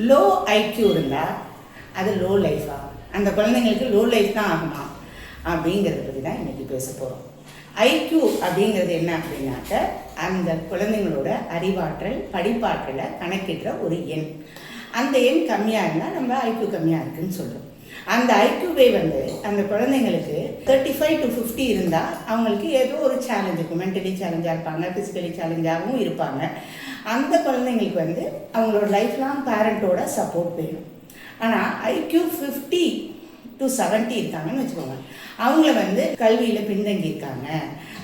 Low IQ இருந்தால் அது low லைஃபா, அந்த குழந்தைங்களுக்கு லோ லைஃப் தான் ஆகுமா அப்படிங்கிறத பற்றி தான் இன்றைக்கி பேச போகிறோம். ஐக்யூ அப்படிங்கிறது என்ன அப்படின்னாக்க, அந்த குழந்தைங்களோட அறிவாற்றல் படிப்பாற்றலை கணக்கிடுற ஒரு எண். அந்த எண் கம்மியாக இருந்தால் நம்ம ஐக்யூ கம்மியாக இருக்குதுன்னு சொல்கிறோம். அந்த ஐக்யூவை அந்த குழந்தைங்களுக்கு 35 to 50 இருந்தால் அவங்களுக்கு ஏதோ ஒரு சேலஞ்ச் இருக்கும். மென்டலி சேலஞ்சாக இருப்பாங்க, ஃபிசிக்கலி சேலஞ்சாகவும் இருப்பாங்க. அந்த குழந்தைங்களுக்கு அவங்களோட லைஃப் லாங் பேரண்ட்டோட சப்போர்ட் வேணும். ஆனால் ஐக்யூ 50 to 70 இருக்காங்கன்னு வச்சுக்கோங்க, அவங்கள கல்வியில் பின்தங்கி இருக்காங்க,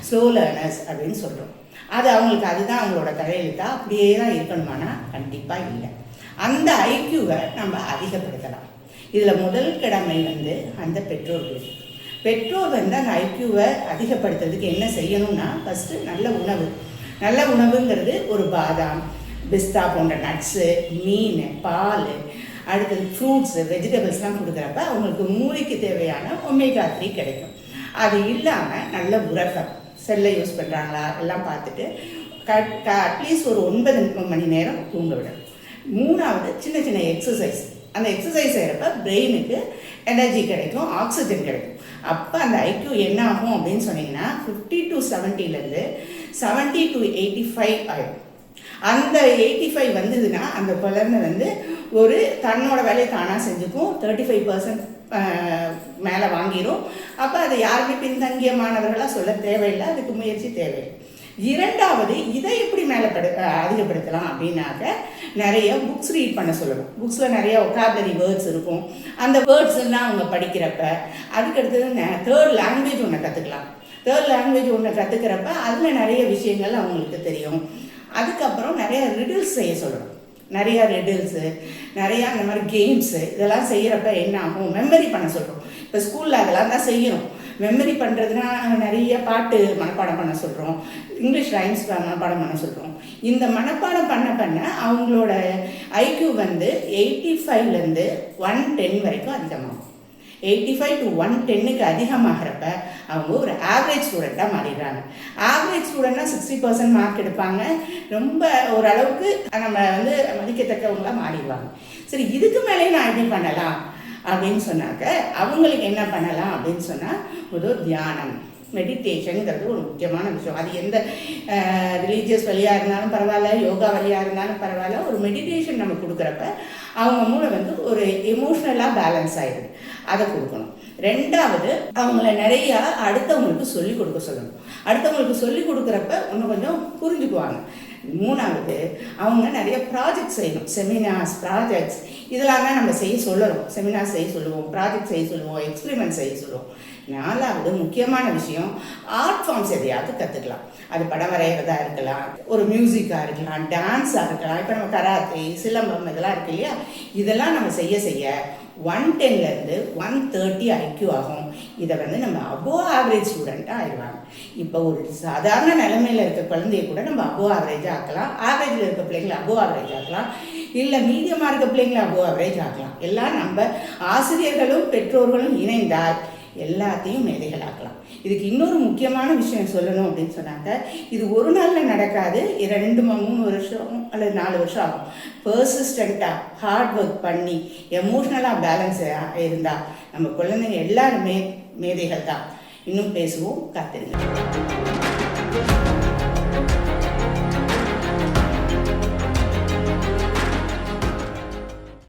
ஸ்லோ லேர்னர்ஸ் அப்படின்னு சொல்கிறோம். அது அவங்களுக்கு அதுதான் அவங்களோட தலையெழுத்தா அப்படியே தான் இருக்கணுமானா கண்டிப்பாக இல்லை. அந்த ஐக்யூவை நம்ம அதிகப்படுத்தலாம். இதில் முதல் கடமை அந்த பெற்றோர்களுக்கு. பெற்றோர் அந்த ஐக்யூவை அதிகப்படுத்துறதுக்கு என்ன செய்யணும்னா, ஃபஸ்ட்டு நல்ல உணவுங்கிறது ஒரு பாதாம், பிஸ்தா போன்ற நட்ஸு, மீன், பால், அடுத்தது ஃப்ரூட்ஸு, வெஜிடபிள்ஸ்லாம் கொடுக்குறப்ப அவங்களுக்கு மூளைக்கு தேவையான ஒமேகா 3 கிடைக்கும். அது இல்லாமல் நல்ல உறக்கம், செல்லை யூஸ் பண்ணுறாங்களா எல்லாம் பார்த்துட்டு அட்லீஸ்ட் ஒரு 9 மணி நேரம் தூங்க விடணும். மூணாவது சின்ன சின்ன எக்ஸசைஸ். அந்த எக்ஸசைஸ் செய்கிறப்ப பிரெயினுக்கு எனர்ஜி கிடைக்கும், ஆக்சிஜன் கிடைக்கும். அப்போ அந்த ஐக்யூ என்ன ஆகும் அப்படின்னு சொன்னீங்கன்னா 50 to 70 70 to 85 ஆகிடும். அந்த 85 வந்ததுன்னா அந்த குழந்தை ஒரு தன்னோட வேலையை தானாக செஞ்சுக்கும், 35% மேலே வாங்கிடும். அப்போ அதை யாருமே பின்தங்கிய மாணவர்களாக சொல்ல தேவையில்லை, அதுக்கு முயற்சி தேவையில்லை. இரண்டாவது, இதை எப்படி மேலே அதிகப்படுத்தலாம் அப்படின்னாக்க, நிறைய புக்ஸ் ரீட் பண்ண சொல்லணும். புக்ஸில் நிறைய ஒகாபுலரி வேர்ட்ஸ் இருக்கும். அந்த வேர்ட்ஸ் எல்லாம் அவங்க படிக்கிறப்ப அதுக்கடுத்தது தேர்ட் லாங்குவேஜ் ஒன்று கற்றுக்கலாம். தேர்ட் லாங்குவேஜ் ஒன்று கற்றுக்கிறப்ப அதில் நிறைய விஷயங்கள் அவங்களுக்கு தெரியும். அதுக்கப்புறம் நிறைய ரிடில்ஸ் செய்ய சொல்லணும். நிறையா ரிடில்ஸு, நிறையா இந்த மாதிரி கேம்ஸு இதெல்லாம் செய்கிறப்ப என்ன ஆகும், மெமரி பண்ண சொல்கிறோம். இப்போ ஸ்கூலில் அதெல்லாம் தான் செய்யணும். மெமரி பண்ணுறதுனா நிறைய பாட்டு மனப்பாடம் பண்ண சொல்கிறோம், இங்கிலீஷ் ரைம்ஸ் மனப்பாடம் பண்ண சொல்கிறோம். இந்த மனப்பாடம் பண்ண அவங்களோட ஐக்யூ 85 110 வரைக்கும் அதிகமாகும். 85 to 110க்கு அதிகமாகிறப்ப அவங்க ஒரு ஆவரேஜ் ஸ்டூடெண்ட்டாக மாறிடுறாங்க. ஆவரேஜ் ஸ்டூடெண்ட்னா 60% மார்க் எடுப்பாங்க. ரொம்ப ஓரளவுக்கு நம்ம மதிக்கத்தக்கவங்களாக மாறிடுவாங்க. சரி, இதுக்கு மேலே நான் எப்படி பண்ணலாம் அப்படின்னு சொன்னாக்க, அவங்களுக்கு என்ன பண்ணலாம் அப்படின்னு சொன்னால், முதல் தியானம், மெடிடேஷனுங்கிறது ஒரு முக்கியமான விஷயம். அது எந்த ரிலீஜியஸ் வழியாக இருந்தாலும் பரவாயில்ல, யோகா வழியாக இருந்தாலும் பரவாயில்ல, ஒரு மெடிடேஷன் நம்ம கொடுக்குறப்ப அவங்க மூளை ஒரு எமோஷ்னலாக பேலன்ஸ் ஆகிடுது. அதை கொடுக்கணும். ரெண்டாவது, அவங்கள நிறையா அடுத்தவங்களுக்கு சொல்லிக் கொடுக்க சொல்லணும். அடுத்தவங்களுக்கு சொல்லிக் கொடுக்குறப்ப இன்னும் கொஞ்சம் புரிஞ்சுக்குவாங்க. மூணாவது, அவங்க நிறைய ப்ராஜெக்ட் செய்யணும். செமினார்ஸ், ப்ராஜெக்ட்ஸ் இதெல்லாம் தான் நம்ம செய்ய சொல்லணும். செமினார் செய்ய சொல்லுவோம், ப்ராஜெக்ட் செய்ய சொல்லுவோம், எக்ஸ்பெரிமெண்ட் செய்ய சொல்லுவோம். நாலாவது முக்கியமான விஷயம், ஆர்ட் ஃபார்ம்ஸ் எதையாவது கற்றுக்கலாம். அது படம் வரைகிறதா இருக்கலாம், ஒரு மியூசிக்காக இருக்கலாம், டான்ஸாக இருக்கலாம். இப்போ நம்ம கராத்தே, சிலம்பம் இதெல்லாம் இருக்கு இல்லையா, இதெல்லாம் நம்ம செய்ய 110 130 ஐக்யூ ஆகும். இதை நம்ம அபோவ் ஆவரேஜ் ஸ்டூடெண்ட்டாக ஆயிடுவாங்க. இப்போ ஒரு சாதாரண நிலைமையில் இருக்க குழந்தைய கூட நம்ம அபோவ் ஆவரேஜாக ஆக்கலாம், ஆவரேஜில் இருக்க பிள்ளைங்களை அபோவ் ஆவரேஜ் ஆக்கலாம், இல்லை மீடியமாக இருக்க பிள்ளைங்களை அபோவ் ஆவரேஜ் ஆக்கலாம். எல்லாம் நம்ம ஆசிரியர்களும் பெற்றோர்களும் இணைந்தால் எல்லாத்தையும் மேதைகளாக்கலாம். இதுக்கு இன்னொரு முக்கியமான விஷயம் சொல்லணும் அப்படின்னு சொன்னாங்க, இது ஒரு நாளில் நடக்காது. 2 3 வருஷம் அல்லது 4 வருஷம் ஆகும். பர்சிஸ்டண்ட்டாக ஹார்ட் ஒர்க் பண்ணி எமோஷ்னலாக பேலன்ஸ் இருந்தால் நம்ம குழந்தைங்க எல்லாருமே மேதைகள் தான். இன்னும் பேசுவோம், காத்திருங்க.